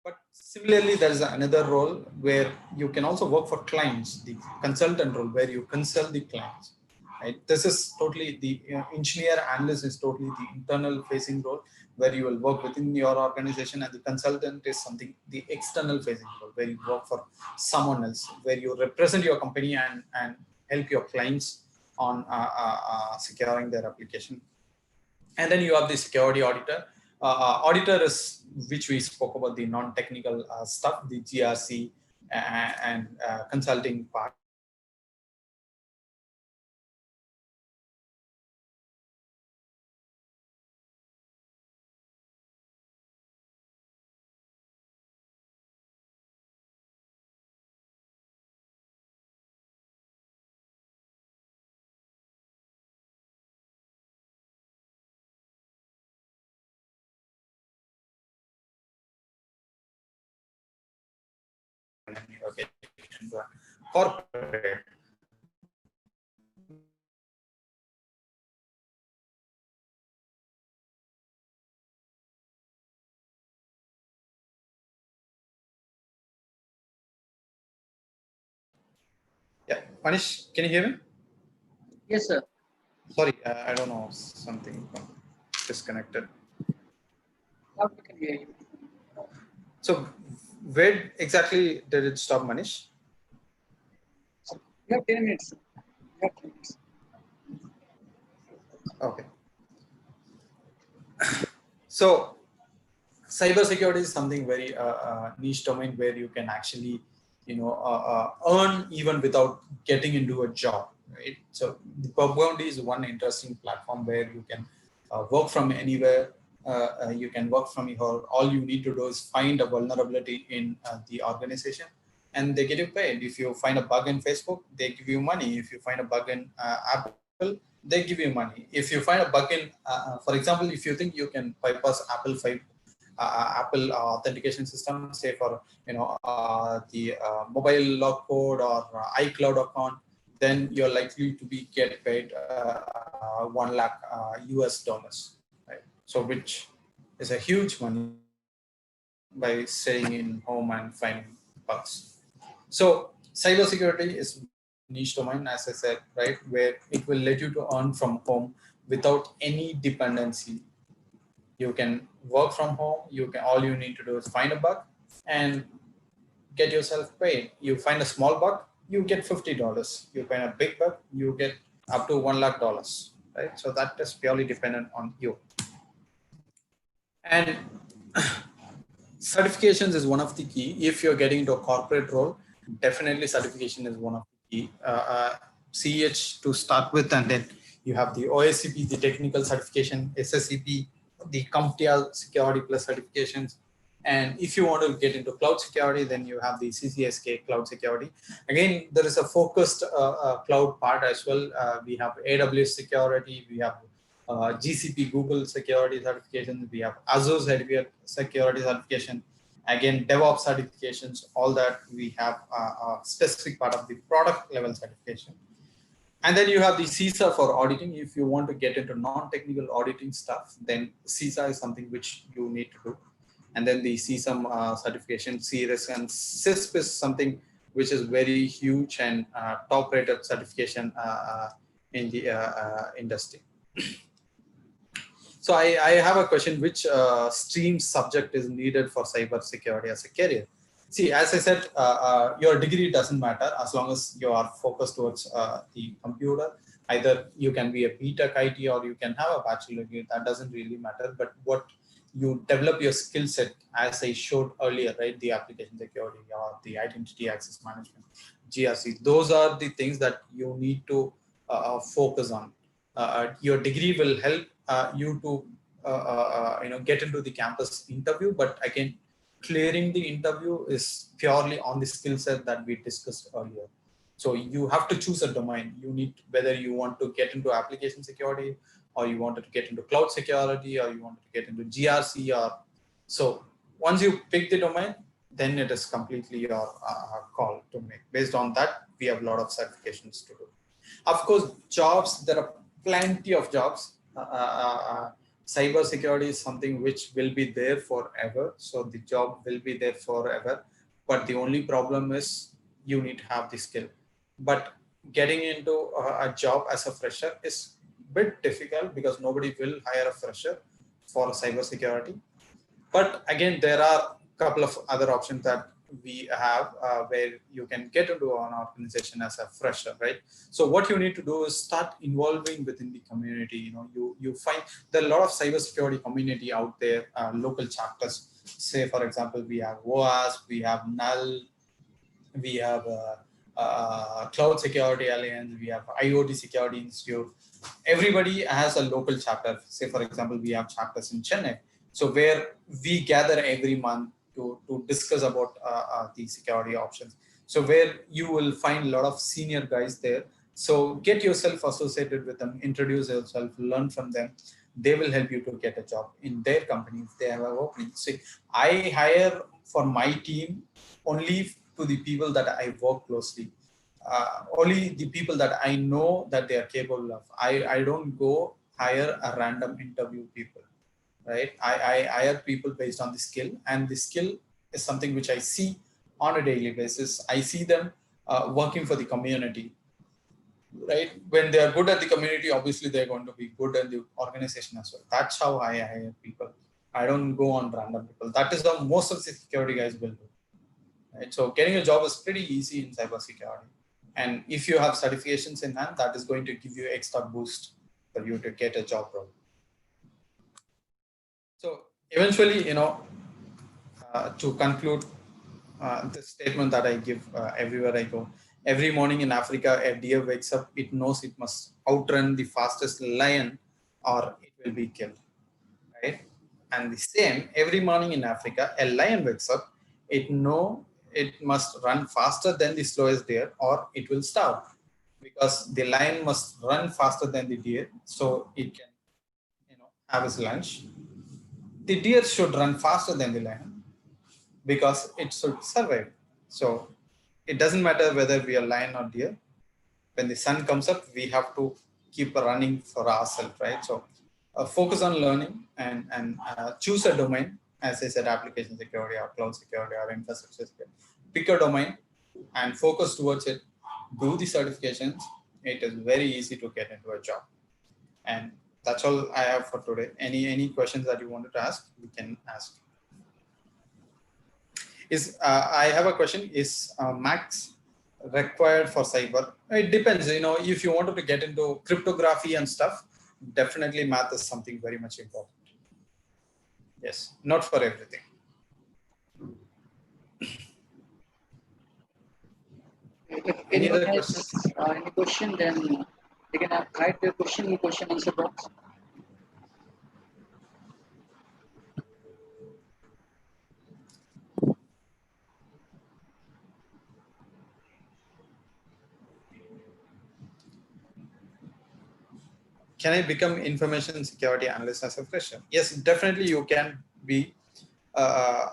But similarly, there is another role where you can also work for clients, the consultant role, where you consult the clients. Right? This is totally the engineer analyst is totally the internal facing role, where you will work within your organization, and the consultant is something the external facing role, where you work for someone else, where you represent your company and help your clients on securing their application. And then you have the security auditor. Auditor is, which we spoke about, the non-technical stuff, the GRC and consulting part. Okay. Corporate. Yeah, Manish, can you hear me? Yes, sir. Sorry, I don't know, something disconnected. Now we can hear you. So, where exactly did it stop, Manish? You have 10 minutes. You have 10 minutes. Okay. So, cybersecurity is something very niche domain, where you can actually, earn even without getting into a job, right? So the PubGound is one interesting platform where you can work from anywhere. You can work from your, all you need to do is find a vulnerability in the organization, and they get you paid. If you find a bug in Facebook, they give you money. If you find a bug in Apple, they give you money. If you find a bug in, for example, if you think you can bypass Apple authentication system, say for the mobile log code or iCloud account, then you're likely to be get paid 1 lakh US dollars, right? So which is a huge money by staying in home and finding bugs. So cybersecurity is niche domain, as I said, right, where it will let you to earn from home without any dependency. You can work from home. You can, all you need to do is find a bug and get yourself paid. You find a small bug, you get $50. You find a big bug, you get up to $1 lakh, right? So that is purely dependent on you. And certifications is one of the key. If you're getting into a corporate role, definitely certification is one of the key. CH to start with, and then You have the OSCP, the technical certification, SSCP, the CompTIA Security Plus certifications. And if you want to get into cloud security, then you have the CCSK cloud security. Again, there is a focused cloud part as well. We have AWS security, we have GCP Google security certifications, we have Azure security certification, again DevOps certifications, all that we have a specific part of the product level certification. And then you have the CISA for auditing. If you want to get into non-technical auditing stuff, then CISA is something which you need to do. And then the CSAM certification, CRISC and CISP is something which is very huge and top-rated certification in the industry. So I have a question: which stream subject is needed for cyber security as a career? See, as I said, your degree doesn't matter as long as you are focused towards the computer. Either you can be a BTech IT or you can have a bachelor degree. That doesn't really matter. But what you develop your skill set, as I showed earlier, right? The application security or the identity access management, GRC. Those are the things that you need to focus on. Your degree will help you to get into the campus interview, but again, clearing the interview is purely on the skill set that we discussed earlier. So you have to choose a domain. You need, whether you want to get into application security, or you wanted to get into cloud security, or you wanted to get into GRC, or so. Once you pick the domain, then it is completely your call to make. Based on that, we have a lot of certifications to do. Of course, jobs, there are plenty of jobs. Cyber security is something which will be there forever. So the job will be there forever. But the only problem is you need to have the skill. But getting into a job as a fresher is a bit difficult because nobody will hire a fresher for cyber security. But again, there are a couple of other options that we have where you can get into an organization as a fresher, right? So what you need to do is start involving within the community. You find there are a lot of cybersecurity community out there, local chapters. Say, for example, we have OAS, we have NUL, we have Cloud Security Alliance, we have IoT Security Institute. Everybody has a local chapter. Say, for example, we have chapters in Chennai. So where we gather every month to discuss about the security options. So where you will find a lot of senior guys there. So get yourself associated with them, introduce yourself, learn from them. They will help you to get a job in their company if they have an opening. So I hire for my team only to the people that I work closely. Only the people that I know that they are capable of. I don't go hire a random interview people. Right? I hire people based on the skill, and the skill is something which I see on a daily basis. I see them working for the community, right? When they are good at the community, obviously they're going to be good at the organization as well. That's how I hire people. I don't go on random people. That is how most of the security guys will do. Right? So getting a job is pretty easy in cybersecurity. And if you have certifications in hand, that is going to give you extra boost for you to get a job role. So eventually, to conclude the statement that I give everywhere I go, every morning in Africa, a deer wakes up, it knows it must outrun the fastest lion or it will be killed, right? And the same, every morning in Africa, a lion wakes up, it knows it must run faster than the slowest deer or it will starve, because the lion must run faster than the deer so it can have his lunch. The deer should run faster than the lion because it should survive. So it doesn't matter whether we are lion or deer. When the sun comes up, we have to keep running for ourselves, right? So focus on learning and choose a domain. As I said, application security or cloud security or infrastructure security. Pick a domain and focus towards it. Do the certifications. It is very easy to get into a job. And that's all I have for today. Any questions that you wanted to ask, we can ask. I have a question. Is max required for cyber? It depends. If you wanted to get into cryptography and stuff, definitely math is something very much important. Yes, not for everything. If anyone has any question, then You can type your question in question answer box. Can I become information security analyst as a fresher? Yes, definitely you can be.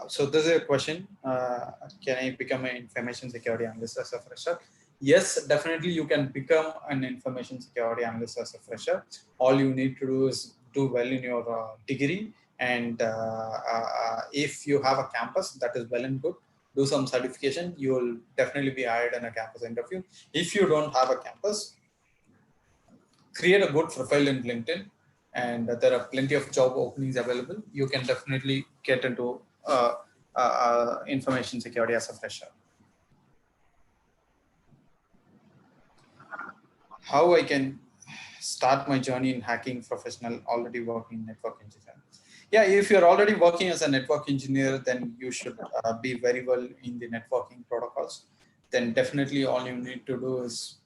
So this is a question. Can I become an information security analyst as a fresher? Yes, definitely you can become an information security analyst as a fresher. All you need to do is do well in your degree, and if you have a campus, that is well and good. Do some certification, you will definitely be hired in a campus interview. If you don't have a campus, create a good profile in LinkedIn, and there are plenty of job openings available. You can definitely get into information security as a fresher. How I can start my journey in hacking professional already working network engineer? Yeah, if you're already working as a network engineer, then you should be very well in the networking protocols. Then definitely all you need to do is,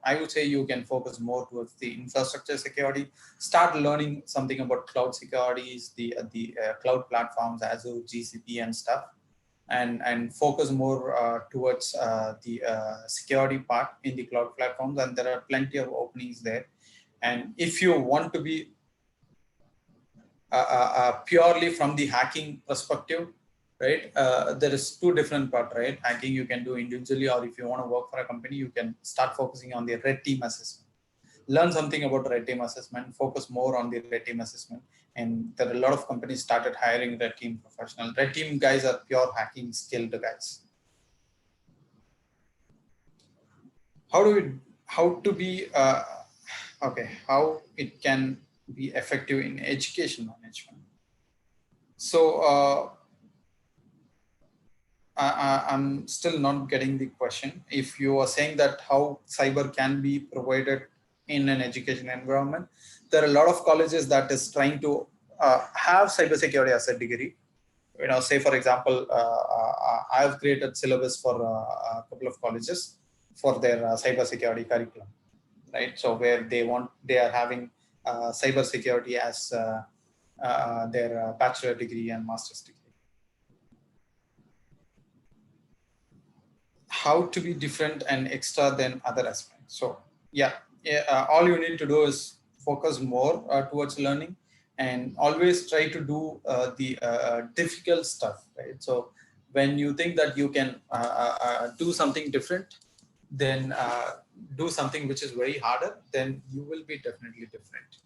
I would say you can focus more towards the infrastructure security. Start learning something about cloud securities, the cloud platforms, Azure, GCP, and stuff, and focus more towards the security part in the cloud platforms. And there are plenty of openings there. And if you want to be purely from the hacking perspective, right? There is two different parts, right? Hacking you can do individually, or if you want to work for a company, you can start focusing on the red team assessment. Learn something about red team assessment, focus more on the red team assessment. And there are a lot of companies started hiring red team professional. Red team guys are pure hacking skilled guys. How to be okay, how it can be effective in education management. So I'm still not getting the question. If you are saying that how cyber can be provided in an education environment, there are a lot of colleges that is trying to have cybersecurity as a degree. Say for example, I have created syllabus for a couple of colleges for their cybersecurity curriculum, right? So where they are having cybersecurity as their bachelor degree and master's degree. How to be different and extra than other aspects. So yeah, all you need to do is focus more towards learning, and always try to do the difficult stuff, right? So when you think that you can do something different, then do something which is very harder, then you will be definitely different.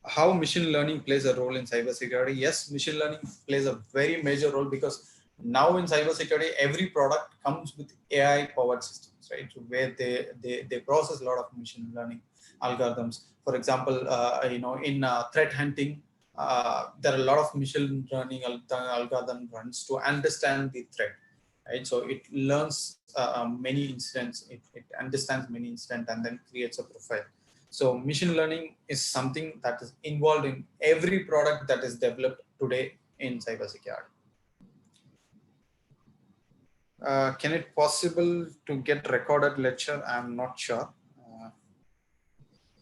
How machine learning plays a role in cybersecurity? Yes, machine learning plays a very major role, because now in cybersecurity, every product comes with AI-powered systems, right? So where they process a lot of machine learning algorithms. For example, in threat hunting, there are a lot of machine learning algorithm runs to understand the threat, right? So it learns many incidents, it understands many incidents, and then creates a profile. So machine learning is something that is involved in every product that is developed today in cybersecurity. Can it possible to get recorded lecture? I'm not sure.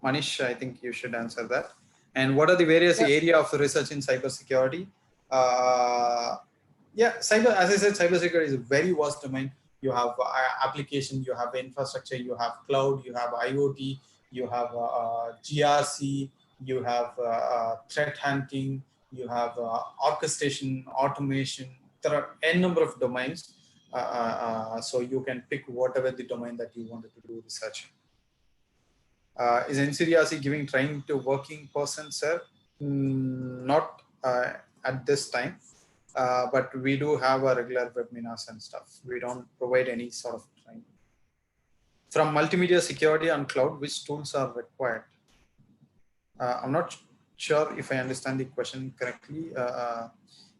Manish, I think you should answer that. And what are the various area of research in cybersecurity? Yeah, as I said, cybersecurity is a very vast domain. You have application, you have infrastructure, you have cloud, you have IoT, you have GRC, you have threat hunting, you have orchestration, automation. There are n number of domains. So you can pick whatever the domain that you wanted to do research. Is NCDRC giving training to working persons, sir? Not at this time, but we do have a regular webinars and stuff. We don't provide any sort of training. From multimedia security on cloud, which tools are required? I'm not sure if I understand the question correctly.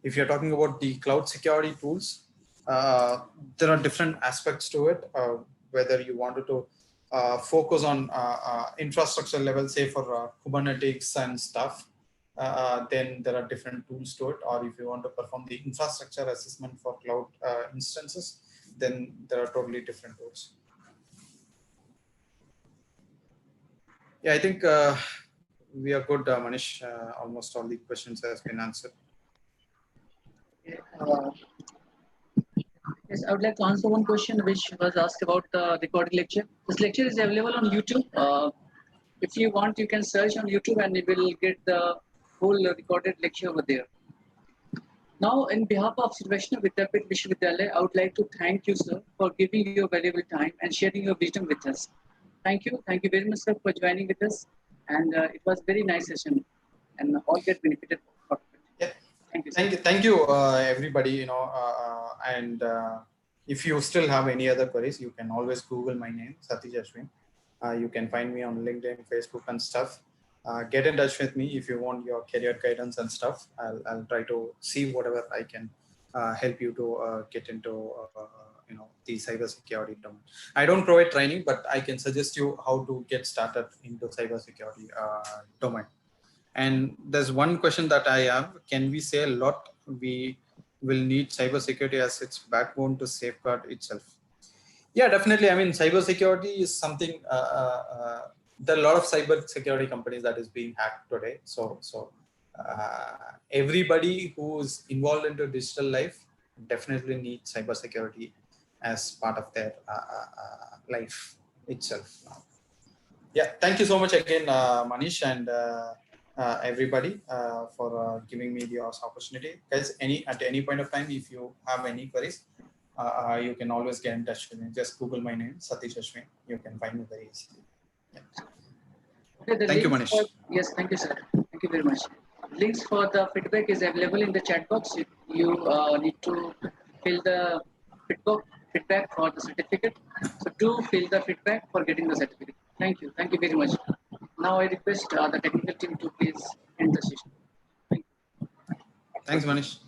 If you're talking about the cloud security tools, there are different aspects to it. Whether you wanted to focus on infrastructure level, say for Kubernetes and stuff, then there are different tools to it. Or if you want to perform the infrastructure assessment for cloud instances, then there are totally different tools. Yeah, I think we are good, Manish. Almost all the questions has been answered. Uh, yes, I would like to answer one question which was asked about the recorded lecture. This lecture is available on YouTube. If you want, you can search on YouTube and you will get the whole recorded lecture over there. Now, in behalf of Sri Vaishnav Vidyapit Vishwavidyalaya, I would like to thank you, sir, for giving your valuable time and sharing your wisdom with us. Thank you. Thank you very much, sir, for joining with us. And it was very nice session, and all get benefited from it. Yeah. Thank you, sir. Thank you, everybody. And if you still have any other queries, you can always Google my name, Satish Ashwin. You can find me on LinkedIn, Facebook, and stuff. Get in touch with me if you want your career guidance and stuff. I'll try to see whatever I can help you to get into the cybersecurity domain. I don't provide training, but I can suggest you how to get started into cybersecurity domain. And there's one question that I have: can we say a lot we will need cybersecurity as its backbone to safeguard itself? Yeah, definitely. I mean, cybersecurity is something. There are a lot of cybersecurity companies that is being hacked today. Everybody who's involved into digital life definitely needs cybersecurity as part of their life itself. Yeah, thank you so much again, Manish, and everybody for giving me the opportunity. Guys, at any point of time, if you have any queries, you can always get in touch with me. Just Google my name, Satish Ashwin. You can find me very easily. Yeah. Okay, the Thank you, links for, Manish. yes, thank you, sir. Thank you very much. Links for the feedback is available in the chat box. You need to fill the feedback for the certificate. So do fill the feedback for getting the certificate. Thank you. Thank you very much. Now I request the technical team to please end the session. Thank you. Thanks, Manish.